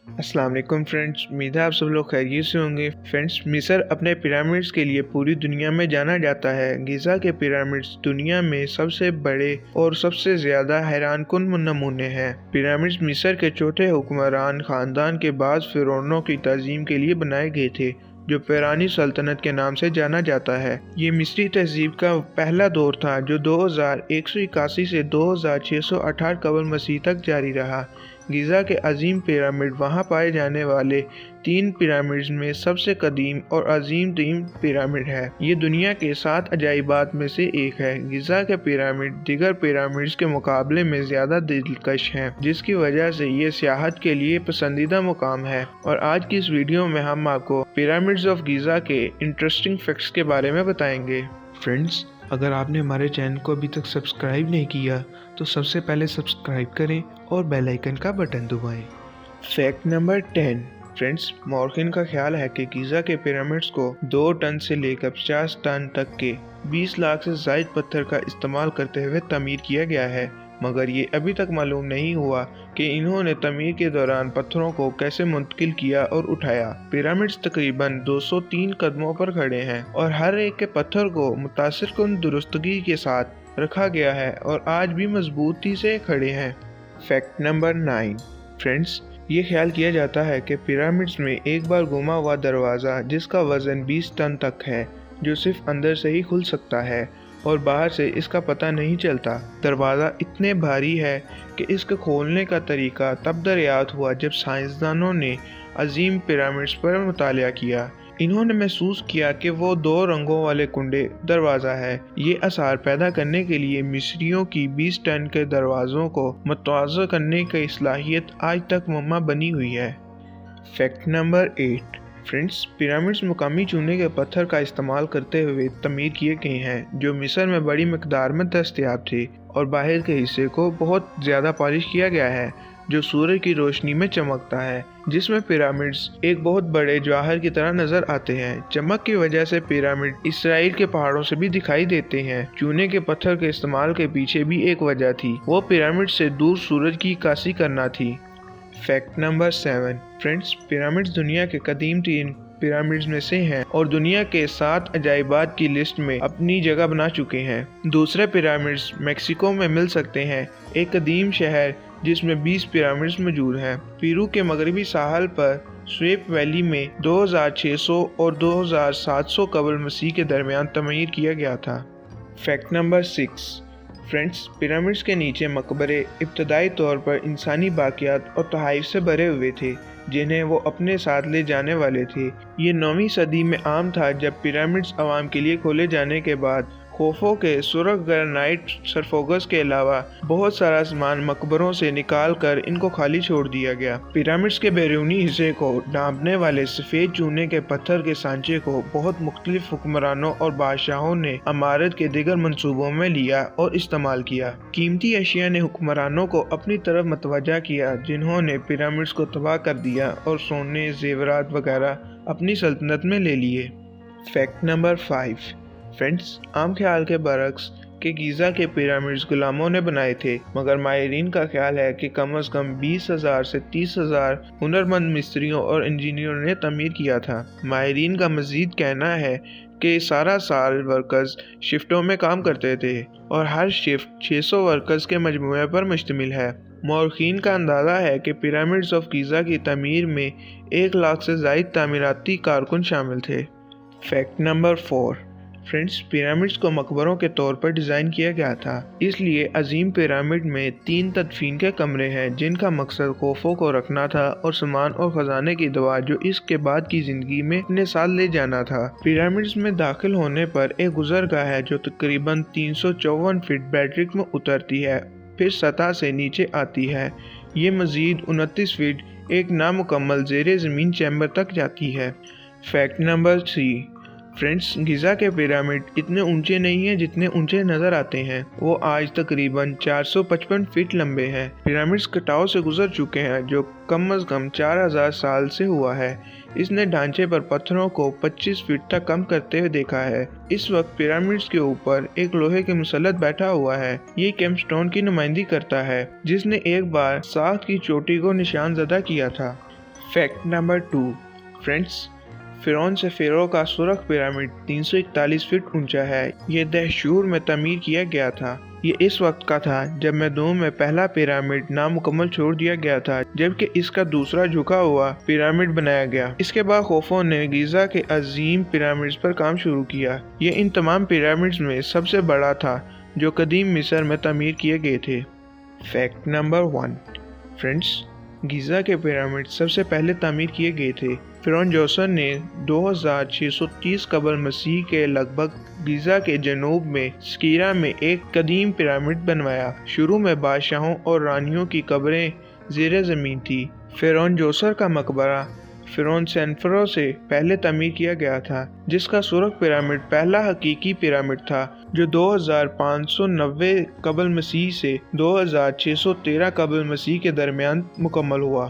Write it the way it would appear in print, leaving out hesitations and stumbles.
अस्सलाम वालेकुम फ्रेंड्स, उम्मीद है आप सब लोग खैरियत से होंगे। फ्रेंड्स, मिस्र अपने पिरामिड्स के लिए पूरी दुनिया में जाना जाता है। गिज़ा के पिरामिड्स दुनिया में सबसे बड़े और सबसे ज़्यादा हैरानकुन नमूने हैं। पिरामिड्स मिस्र के चौथे हुक्मरान ख़ानदान के बाद फ़िरौनों की तज़ीम के लिए बनाए गए थे, जो फ़िरौनी सल्तनत के नाम से जाना जाता है। ये मिस्री तहज़ीब का पहला दौर था जो 2181 से 2668 कबल मसीह तक जारी रहा। गिज़ा के अजीम पिरामिड वहाँ पाए जाने वाले 3 पिरामिड्स में सबसे कदीम और अजीम तरीन पिरामिड है। ये दुनिया के 7 अजाइबात में से एक है। गिज़ा के पिरामिड दीगर पिरामिड्स के मुकाबले में ज़्यादा दिलकश हैं, जिसकी वजह से ये सियाहत के लिए पसंदीदा मुकाम है। और आज की इस वीडियो में हम आपको पिरामिड्स ऑफ गिज़ा के इंटरेस्टिंग फैक्ट्स के बारे में बताएंगे। फ्रेंड्स, अगर आपने हमारे चैनल को अभी तक सब्सक्राइब नहीं किया तो सबसे पहले सब्सक्राइब करें और बेल आइकन का बटन दबाएं। Fact number 10। फ्रेंड्स, मौरखिन का ख्याल है कि गिज़ा के पिरामिड्स को 2 टन से लेकर 50 टन तक के 20 लाख से ज़ायद पत्थर का इस्तेमाल करते हुए तमीर किया गया है, मगर ये अभी तक मालूम नहीं हुआ कि इन्होंने तमीर के दौरान पत्थरों को कैसे मुंतकिल किया और उठाया। पिरामिड्स तकरीबन 203 कदमों पर खड़े हैं और हर एक के पत्थर को मुतासिरकुन दुरुस्तगी के साथ रखा गया है और आज भी मजबूती से खड़े हैं। Fact number 9। फ्रेंड्स, ये ख्याल किया जाता है कि पिरामिड्स में एक बार घुमा हुआ दरवाज़ा जिसका वज़न 20 टन तक है, जो सिर्फ अंदर से ही खुल सकता है और बाहर से इसका पता नहीं चलता। दरवाज़ा इतने भारी है कि इसके खोलने का तरीका तब दरियाफ्त हुआ जब साइंसदानों ने अजीम पिरामिड्स पर मुतालिया किया। इन्होंने महसूस किया कि वो 2 रंगों वाले कुंडे दरवाज़ा है। ये आसार पैदा करने के लिए मिस्रियों की 20 टन के दरवाज़ों को मुतवाज़ा करने की सलाहियत आज तक मुमकिन बनी हुई है। Fact number 8। फ्रेंड्स, पिरामिड्स मुकामी चूने के पत्थर का इस्तेमाल करते हुए तमीर किए गए हैं, जो मिस्र में बड़ी मकदार में दस्तयाब थे, और बाहर के हिस्से को बहुत ज़्यादा पॉलिश किया गया है, जो सूरज की रोशनी में चमकता है, जिसमें पिरामिड्स एक बहुत बड़े जवाहर की तरह नजर आते हैं। चमक की वजह से पिरामिड इसराइल के पहाड़ों से भी दिखाई देते हैं। चूने के पत्थर के इस्तेमाल के पीछे भी एक वजह थी, वो पिरामिड से दूर सूरज की काशी करना थी। Fact number 7। फ्रेंड्स, पिरामिड्स दुनिया के कदीम 3 पिरामिड्स में से हैं और दुनिया के 7 अजाइबात की लिस्ट में अपनी जगह बना चुके हैं। दूसरे पिरामिड्स मैक्सिको में मिल सकते हैं, एक कदीम शहर जिसमें 20 पिरामिड्स मौजूद हैं। पेरू के मगरबी साहल पर स्वेप वैली में 2600 और 2700 कबल मसीह के दरमियान तमीर किया गया था। Fact number 6। फ्रेंड्स, पिरामिड्स के नीचे मकबरे इब्तदाई तौर पर इंसानी बाकियात और तोहाइफ से भरे हुए थे, जिन्हें वो अपने साथ ले जाने वाले थे। ये 9वीं सदी में आम था, जब पिरामिड्स आवाम के लिए खोले जाने के बाद खोफो के सुरख ग्रेनाइट सरफोगस के अलावा बहुत सारा सामान मकबरों से निकाल कर इनको खाली छोड़ दिया गया। पिरामिड्स के बैरूनी हिस्से को ढांपने वाले सफ़ेद चूने के पत्थर के सांचे को बहुत मुख्तलिफ हुक्मरानों और बादशाहों ने इमारत के दिगर मंसूबों में लिया और इस्तेमाल किया। कीमती अशिया ने हुक्मरानों को अपनी तरफ मतवज्जा किया, जिन्होंने पिरामिड्स को तबाह कर दिया और सोने, जेवरात वगैरह अपनी सल्तनत में ले लिए। Fact number 5। फ्रेंड्स, आम ख्याल के बरक्स कि गिज़ा के पिरामिड्स गुलामों ने बनाए थे, मगर माहिरीन का ख्याल है कि कम से कम 20,000 से 30,000 हुनरमंद मिस्त्रियों और इंजीनियरों ने तमीर किया था। माहिरीन का मजीद कहना है कि सारा साल वर्कर्स शिफ्टों में काम करते थे और हर शिफ्ट 600 वर्कर्स के मजमूए पर मुश्तमिल है। मौरखीन का अंदाज़ा है कि पिरामिड्स ऑफ गिज़ा की तमीर में 1 लाख से ज़ायद तामीराती कारकुन शामिल थे। Fact number 4। फ्रेंड्स, पिरामिड्स को मकबरों के तौर पर डिज़ाइन किया गया था, इसलिए अजीम पिरामिड में 3 तदफीन के कमरे हैं, जिनका मकसद खोफों को रखना था और सामान और खजाने की दवा जो इसके बाद की जिंदगी में अपने साथ ले जाना था। पिरामिड्स में दाखिल होने पर एक गुजरगाह है जो तकरीबन 354 फीट बेडरिक में उतरती है, फिर सतह से नीचे आती है। ये मजीद 29 फीट एक नामुकम्मल ज़ेरे ज़मीन चैम्बर तक जाती है। Fact number 3। फ्रेंड्स, गिज़ा के पिरामिड इतने ऊंचे नहीं हैं जितने ऊंचे नजर आते हैं। वो आज तकरीबन 455 फीट लंबे हैं। पिरामिड्स कटाव से गुजर चुके हैं, जो कम से कम 4000 साल से हुआ है। इसने ढांचे पर पत्थरों को 25 फीट तक कम करते हुए देखा है। इस वक्त पिरामिड्स के ऊपर एक लोहे के मुसल्लत बैठा हुआ है। ये केमस्टोन की नुमाइंदगी करता है, जिसने एक बार साख्त की चोटी को निशान ज़दा किया था। फैक्ट नंबर 2 फ्रेंड्स, फिरौन से फेरो का सुरख पिरामिड 341 फीट ऊंचा है। ये दहशूर में तमीर किया गया था। ये इस वक्त का था जब मैदून में पहला पिरामिड नामुकम्मल छोड़ दिया गया था, जबकि इसका दूसरा झुका हुआ पिरामिड बनाया गया। इसके बाद खोफो ने गीज़ा के अजीम पिरामिड्स पर काम शुरू किया। ये इन तमाम पिरामिड्स में सबसे बड़ा था जो कदीम मिस्र में तमीर किए गए थे। फैक्ट नंबर 1 फ्रेंड्स, गीज़ा के पिरामिड सबसे पहले तामीर किए गए थे। फिरौन जोसर ने 2630 कबल मसीह के लगभग गीज़ा के जनूब में स्कीरा में एक कदीम पिरामिड बनवाया। शुरू में बादशाहों और रानियों की कब्रें ज़ेरे ज़मीन थी। फिरौन जोसर का मकबरा फिरौन सेनफरो से पहले तामीर किया गया था, जिसका सुरख पिरामिड पहला हकीकी पिरामिड था जो 2590 कबल मसीह से 2613 कबल मसीह के दरमियान मुकम्मल हुआ।